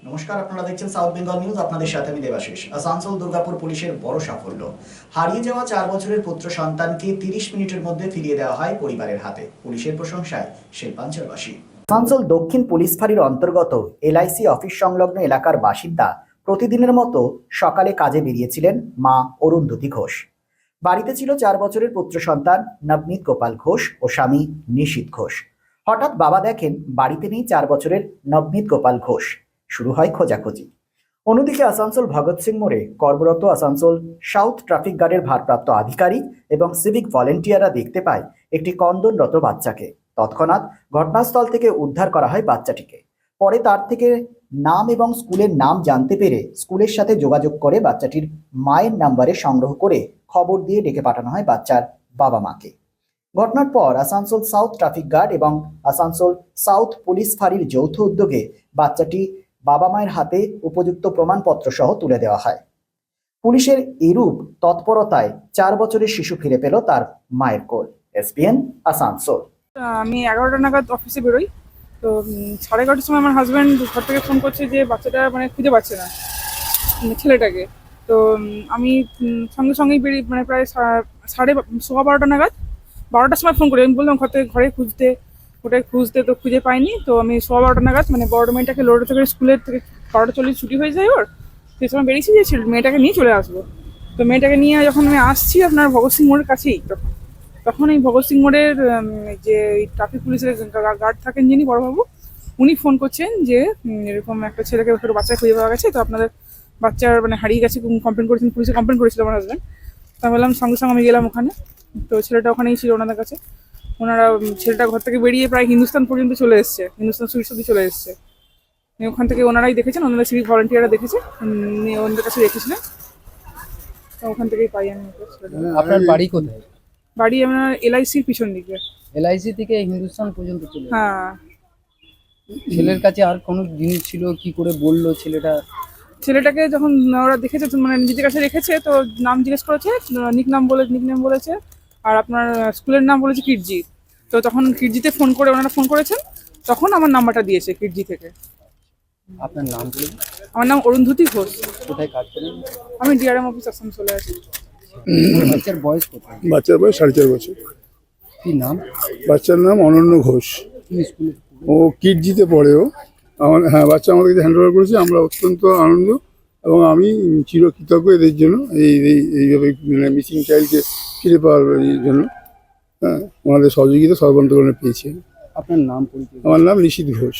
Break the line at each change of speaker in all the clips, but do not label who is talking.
নমস্কার, আপনারা দেখছেন সাউথ বেঙ্গল নিউজ। আপনাদের সাথে আমি দেবাশিস। আসানসোল দুর্গাপুর পুলিশের বড় সাফল্য। হারিয়ে যাওয়া 4 বছরের পুত্র সন্তানকে 30 মিনিটের মধ্যে ফিরিয়ে দেওয়া হয় পরিবারের হাতে। পুলিশের প্রশংসায় শিল্পাঞ্চলবাসী। আসানসোল দক্ষিণ পুলিশ ফাঁড়ির অন্তর্গত এলআইসি অফিস সংলগ্ন এলাকার বাসিন্দা প্রতিদিনের মতো সকালে কাজে বেরিয়েছিলেন মা অরুন্ধতী ঘোষ। বাড়িতে ছিল 4 বছরের পুত্র সন্তান নবনীত গোপাল ঘোষ ও স্বামী নিশীথ ঘোষ। হঠাৎ বাবা দেখেন বাড়িতে নেই 4 বছরের নবনীত গোপাল ঘোষ। শুরু হয় খোঁজাখুঁজি। অন্যদিকে আসানসোল ভগৎ সিং মোড়ে কর্মরত আসানসোল সাউথ ট্রাফিক গার্ডের ভারপ্রাপ্ত আধিকারিক এবং সিভিক ভলেন্টিয়াররা দেখতে পায় একটি কন্দনরত বাচ্চাকে। তৎক্ষণাৎ ঘটনাস্থল থেকে উদ্ধার করা হয় বাচ্চাটিকে। পরে তার থেকে নাম এবং স্কুলের নাম জানতে পেরে স্কুলের সাথে যোগাযোগ করে বাচ্চাটির মায়ের নাম্বারে সংগ্রহ করে খবর দিয়ে ডেকে পাঠানো হয় বাচ্চার বাবা মাকে। ঘটনার পর আসানসোল সাউথ ট্রাফিক গার্ড এবং আসানসোল সাউথ পুলিশ ফাঁড়ির যৌথ উদ্যোগে বাচ্চাটি বাবা মায়ের হাতে উপযুক্ত প্রমাণপত্র সহ তুলে দেওয়া হয়। পুলিশের এরূপ তৎপরতায় 4 বছরের শিশু ফিরে পেল তার মায়ের কোল। এসপিএন আসানসোল।
আমি 11টা নাগাদ অফিসে বেরোই। তো 11:30টার সময় আমার হাজব্যান্ড ঘর থেকে ফোন করছে যে বাচ্চাটা খুঁজে পাচ্ছে না, ছেলেটাকে। তো আমি সঙ্গে সঙ্গেই বেরিয়ে প্রায় 12:15 নাগাদ 12টার সময় ফোন করি। আমি বললাম ঘরে খুঁজতে তো খুঁজে পাইনি। তো আমি 12:15 নাগাদ বড় মেয়েটাকে লোড থেকে স্কুলের থেকে 12:40 ছুটি হয়ে যায় ওর, সেই সময় বেরিয়েছি যে মেয়েটাকে নিয়ে চলে আসবো। তো মেয়েটাকে নিয়ে যখন আমি আসছি আপনার ভগৎ সিং মোড়ের কাছেই, তখন এই ভগৎ সিং মোড়ের যে ট্রাফিক পুলিশের গার্ড থাকেন যিনি বড়বাবু, উনি ফোন করছেন যে এরকম একটা ছেলেকে বাচ্চা খুঁজে পাওয়া গেছে। তো আপনাদের বাচ্চার হারিয়ে গেছে, কমপ্লেন করেছেন, পুলিশে কমপ্লেন করেছিল আমার হাজব্যান্ড। তা বললাম, সঙ্গে সঙ্গে আমি গেলাম ওখানে। তো ছেলেটা ওখানেই ছিল ওনাদের কাছে। ওনারা ছেলেটা ঘর থেকে বেরিয়ে প্রায় হিন্দুস্তান পর্যন্ত চলে এসছে, হিন্দুস্তান সুইটস অব্দি চলে এসছে। ওখান থেকে ওনারাই দেখেছেন, ওনাদের সিভিক ভলেন্টিয়াররা দেখেছে, ওনাদের কাছে রেখেছিলেন। তো ওখান থেকেই পাই আমি।
আপনার বাড়ি কোথায়?
বাড়ি আমার এলআইসির পিছন দিকে।
এলআইসি থেকে হিন্দুস্তান পর্যন্ত চলে গেছে।
হ্যাঁ।
ছেলের কাছে আর কোনো জিনিস ছিল? কি করে বললো
ছেলেটাকে যখন ওরা দেখেছে, নিজের কাছে রেখেছে, তো নাম জিজ্ঞেস করেছে, নিক নেম বলেছে, আর আপনার স্কুলের নাম বলেছে কিডজি। তো তখন কিডজিতে ওনারা ফোন করেছেন, তখন আমার নাম্বারটা দিয়েছে কিডজি থেকে।
আপনার নাম বলুন।
আমার নাম অরুন্ধতী ঘোষ।
কোথায় কাজ করেন?
আমি ডিআরএম অফিস আসানসোলে আছি।
বাচ্চার বয়স কোথায়?
বাচ্চার বয়স 4.5 বছর।
কি নাম?
বাচ্চার নাম অনন্য ঘোষ।
কি স্কুলে?
ও কিডজিতে পড়ে। ও বাচ্চা আমাদের কাছে হ্যান্ড ওভার করেছে। আমরা অত্যন্ত আনন্দ এবং আমি চিরকৃতজ্ঞ এদের জন্য, এইভাবে মিসিং চাইল্ডকে ফিরে পাওয়ার জন্য। ওনাদের সহযোগিতা সর্বান্তকরণে পেয়েছি।
আপনার নাম পরিচয়?
আমার নাম নিশীথ ঘোষ।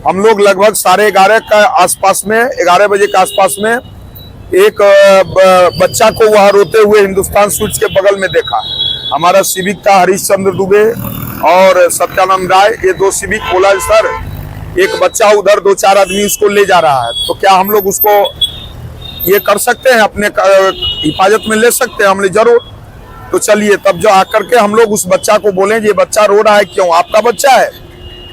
हम लोग लगभग 11:30 का आसपास में 11 बजे के आसपास में एक बच्चा को वहां रोते हुए हिंदुस्तान स्वीट्स के बगल में देखा। हमारा सिविक था हरीश चंद्र दुबे और सत्यानंद राय, ये 2 सिविक। बोला सर एक बच्चा उधर 2-4 आदमी उसको ले जा रहा है, तो क्या हम लोग उसको ये कर सकते हैं, अपने हिफाजत में ले सकते हैं? हमने जरूर। तो चलिए, तब जो आकर के हम लोग उस बच्चा को बोले ये बच्चा रो रहा है, क्यों, आपका बच्चा है?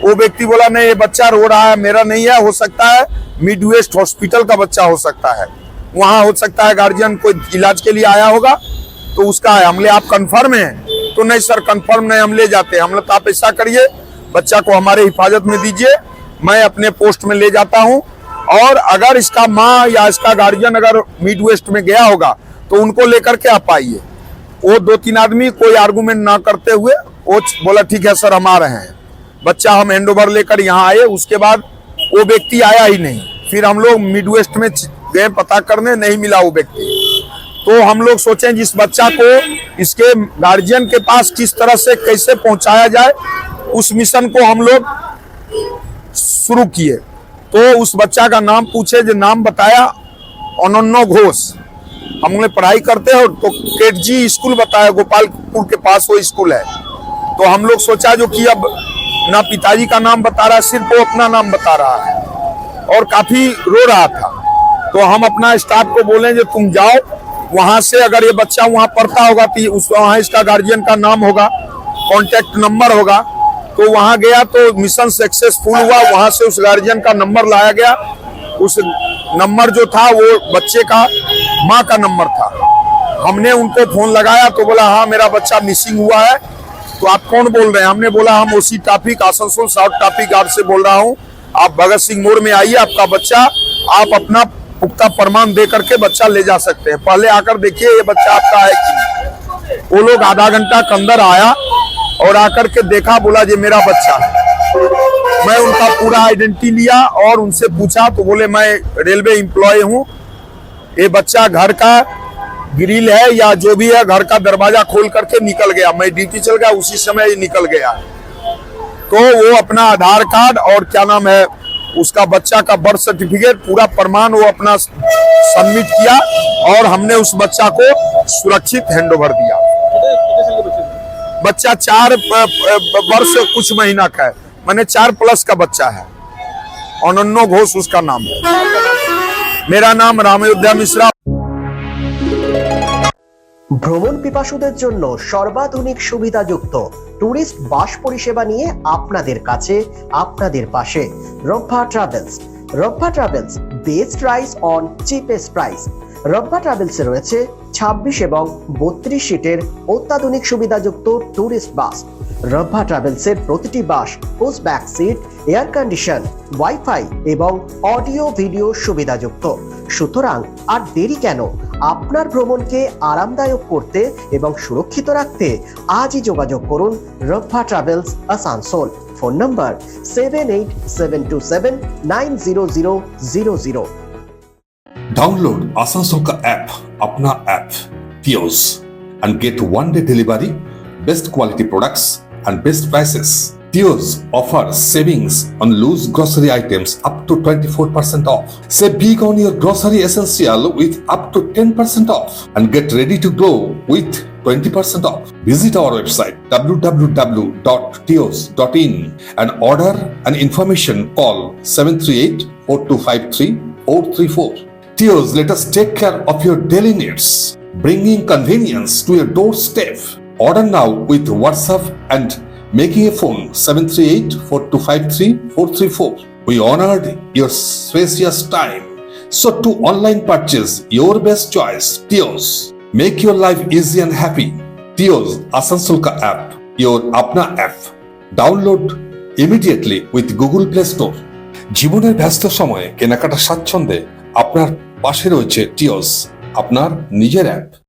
वो व्यक्ति बोला नहीं, ये बच्चा रो रहा है मेरा नहीं है, हो सकता है मिड वेस्ट हॉस्पिटल का बच्चा हो सकता है, वहां हो सकता है गार्जियन कोई इलाज के लिए आया होगा तो उसका है। हमले आप कंफर्म है? तो नहीं सर कंफर्म नहीं, हम ले जाते हैं। हमने तो आप ऐसा करिए, बच्चा को हमारे हिफाजत में दीजिए, मैं अपने पोस्ट में ले जाता हूँ, और अगर इसका माँ या इसका गार्जियन अगर मिड वेस्ट में गया होगा तो उनको लेकर के आप आइए। वो 2-3 आदमी कोई आर्गुमेंट ना करते हुए वो बोला ठीक है सर हम आ रहे हैं। बच्चा हम हैंडओवर लेकर यहाँ आए, उसके बाद वो व्यक्ति आया ही नहीं। फिर हम लोग मिड वेस्ट में गए पता करने, नहीं मिला वो व्यक्ति। तो हम लोग सोचे जिस बच्चा को इसके गार्जियन के पास किस तरह से कैसे पहुंचाया जाए, उस मिशन को हम लोग शुरू किए। तो उस बच्चा का नाम पूछे, जो नाम बताया अनन्य घोष। हम लोग पढ़ाई करते हैं तो केटजी स्कूल बताया, गोपालपुर के पास वो स्कूल है। तो हम लोग सोचा जो कि अब ना पिताजी का नाम बता रहा है, सिर्फ वो अपना नाम बता रहा है और काफी रो रहा था। तो हम अपना स्टाफ को बोले जो तुम जाओ वहां से अगर ये बच्चा वहां पढ़ता होगा तो वहां इसका गार्जियन का नाम होगा, कॉन्टेक्ट नंबर होगा, तो वहां गया तो मिशन सक्सेसफुल हुआ। वहां से उस गार्जियन का नंबर लाया गया। उस नंबर जो था वो बच्चे का माँ का नंबर था। हमने उनको फोन लगाया तो बोला हाँ मेरा बच्चा मिसिंग हुआ है। तो आप कौन बोल रहे हैं? हमने बोला हम OC traffic Asansol south traffic guard से बोल रहा हूँ, आप भगत सिंह मोड़ में आइए, आपका बच्चा, आप अपना पुख्ता प्रमाण दे करके बच्चा ले जा सकते हैं, पहले आकर देखिए ये बच्चा आपका है कि नहीं। वो लोग आधा घंटा के अंदर आया और आकर के देखा, बोला ये मेरा बच्चा है। मैं उनका पूरा आइडेंटिटी लिया और उनसे पूछा तो बोले मैं रेलवे एम्प्लॉय हूँ, ये बच्चा घर का ग्रिल है या जो भी है घर का दरवाजा खोल करके निकल गया, मैं ड्यूटी चल गया, उसी समय ये निकल गया। तो वो अपना आधार कार्ड और क्या नाम है उसका बच्चा का बर्थ सर्टिफिकेट पूरा प्रमाण वो अपना सबमिट किया और हमने उस बच्चा को सुरक्षित हैंडओवर दिया। बच्चा 4 वर्ष कुछ महीना का है, मैंने 4+ का बच्चा है। अनन्नो घोष उसका नाम है। मेरा नाम रामयोध्या मिश्रा।
ভ্রমণ পিপাসুদের জন্য সর্বাধুনিক সুবিধাযুক্ত ট্যুরিস্ট বাস পরিষেবা নিয়ে আপনাদের কাছে, আপনাদের পাশে Rabba travels. Rabba travels best price on cheapest price. Rabba ট্রাভেলসে রয়েছে 26 এবং 32 সিটের অত্যাধুনিক সুবিধাযুক্ত ট্যুরিস্ট বাস। রব্বা ট্রাভেলসের প্রতিটি bus push back seat, air condition, wifi এবং অডিও ভিডিও সুবিধাযুক্ত। সুতরাং আর দেরি কেন, আপনার ভ্রমণকে আরামদায়ক করতে এবং সুরক্ষিত রাখতে আজই যোগাযোগ করুন Rabba travels Asansol. Phone number 7872790000।
Download Asansol का ऐप, अपना ऐप टियोस, and get one-day delivery, best quality products and best prices. टियोस offers savings on loose grocery items up to 24% off. Save big on your grocery essential with up to 10% off and get ready to go with 20% off. Visit our website www.tios.in and order an information. Call 738-4253-434. Tios, let us take care of your daily needs, bringing convenience to your doorstep. Order now with WhatsApp and making a phone 738-4253-434. We honored your spacious time. So to online purchase, your best choice, Tios. Make your life easy and happy. Tios Asansol ka app, your apna app. Download immediately with Google Play Store. জীবনের ব্যস্ত সময়ে কেনাকাটা স্বাচ্ছন্দ্যে আপনার পাশে রয়েছে টিওস, আপনার নিজের অ্যাপ।